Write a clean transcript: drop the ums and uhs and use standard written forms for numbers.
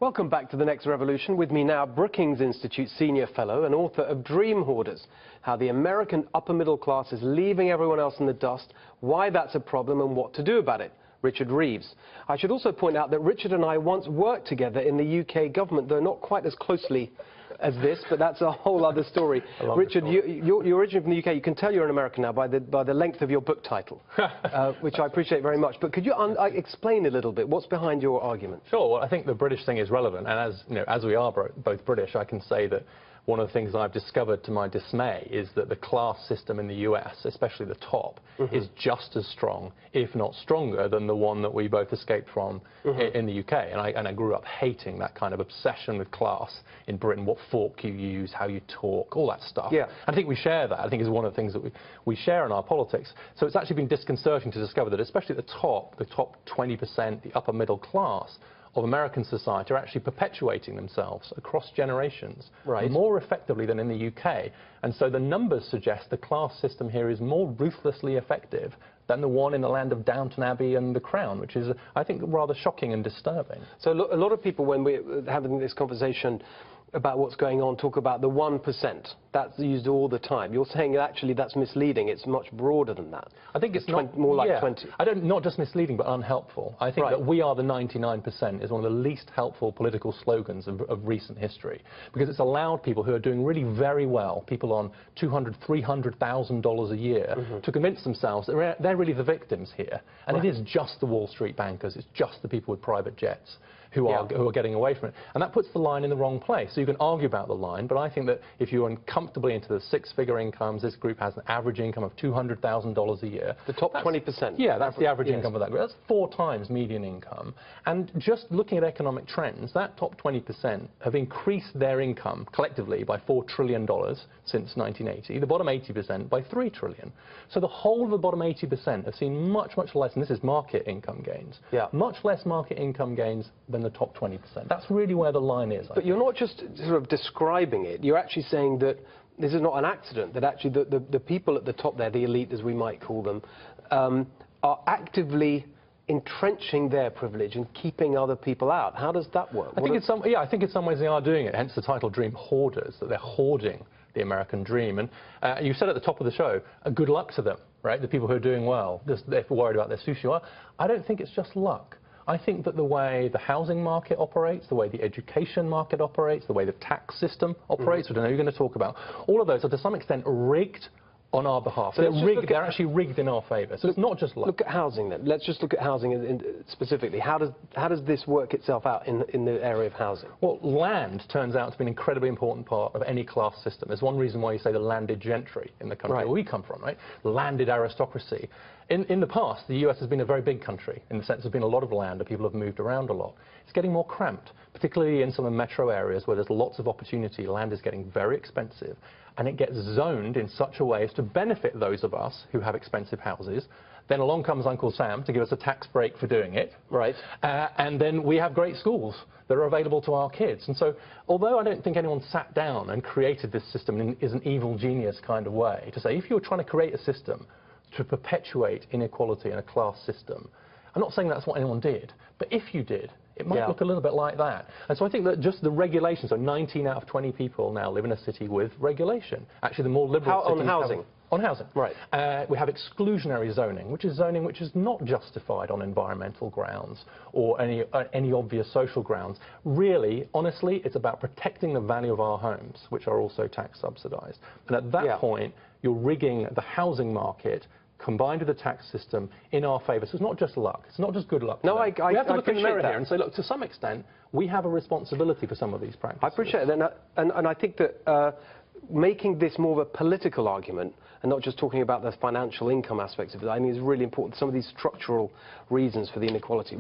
Welcome back to The Next Revolution. With me now, Brookings Institute Senior Fellow and author of Dream Hoarders, How the American Upper Middle Class is Leaving Everyone Else in the Dust, Why That's a Problem and What to Do About It, Richard Reeves. I should also point out that Richard and I once worked together in the UK government, though not quite as closely as this, but that's a whole other story. Richard, you're originally from the UK. You can tell you're an American now by the length of your book title, which I appreciate very much. But could you explain a little bit what's behind your argument? Sure. Well, I think the British thing is relevant, and as we are both British, I can say that one of the things I've discovered to my dismay is that the class system in the US, especially the top, is just as strong, if not stronger, than the one that we both escaped from in the UK. And I grew up hating that kind of obsession with class in Britain, what fork you use, how you talk, all that stuff. Yeah. I think we share that. I think is one of the things that we share in our politics. So it's actually been disconcerting to discover that, especially at the top 20%, the upper middle class of American society are actually perpetuating themselves across generations more effectively than in the UK. And so the numbers suggest the class system here is more ruthlessly effective than the one in the land of Downton Abbey and The Crown, which is, I think, rather shocking and disturbing. So a lot of people, when we're having this conversation about what's going on, talk about the 1%. That's used all the time. You're saying that actually that's misleading. It's much broader than that. I think it's not more like 20. Not just misleading, but unhelpful. I think that we are the 99% is one of the least helpful political slogans of recent history, because it's allowed people who are doing really very well, people on $200,000, $300,000 a year, to convince themselves that they're really the victims here. And it is just the Wall Street bankers, it's just the people with private jets who are getting away from it. And that puts the line in the wrong place. So you can argue about the line, but I think that if you're comfortably into the six-figure incomes, this group has an average income of $200,000 a year. The top 20%? Yeah, that's the average income of that group. That's 4 times median income. And just looking at economic trends, that top 20% have increased their income collectively by $4 trillion since 1980, the bottom 80% by $3 trillion. So the whole of the bottom 80% have seen much, much less, and this is market income gains, much less market income gains than the top 20%. That's really where the line is. But you're not just sort of describing it. You're actually saying that this is not an accident, that actually the people at the top there, the elite as we might call them, are actively entrenching their privilege and keeping other people out. How does that work? I think in some ways they are doing it, hence the title Dream Hoarders, that they're hoarding the American dream. And you said at the top of the show, good luck to them, right? The people who are doing well, just they're worried about their sushi. Well, I don't think it's just luck. I think that the way the housing market operates, the way the education market operates, the way the tax system operates, which I know you're going to talk about, all of those are to some extent rigged on our behalf. So they're actually rigged in our favour. So it's not just luck. Look at housing then. Let's just look at housing specifically. How does this work itself out in the area of housing? Well, land turns out to be an incredibly important part of any class system. There's one reason why you say the landed gentry in the country where we come from, right? Landed aristocracy. In the past, the US has been a very big country, in the sense there's been a lot of land and people have moved around a lot. It's getting more cramped, particularly in some of the metro areas where there's lots of opportunity. Land is getting very expensive, and it gets zoned in such a way as to benefit those of us who have expensive houses. Then along comes Uncle Sam to give us a tax break for doing it. And then we have great schools that are available to our kids. And so, although I don't think anyone sat down and created this system in an evil genius kind of way, to say if you're trying to create a system to perpetuate inequality in a class system, I'm not saying that's what anyone did, but if you did, it might look a little bit like that. And so I think that just the regulation, so 19 out of 20 people now live in a city with regulation. Actually, the more liberal cities on housing? On housing. We have exclusionary zoning, which is not justified on environmental grounds or any obvious social grounds. Really, honestly, it's about protecting the value of our homes, which are also tax subsidized. And at that point, you're rigging the housing market combined with the tax system in our favour. So it's not just luck. It's not just good luck. No, we have to look in the mirror here and say, look, to some extent, we have a responsibility for some of these practices. I appreciate that. And I think that making this more of a political argument and not just talking about the financial income aspects of it, I think is really important. Some of these structural reasons for the inequality.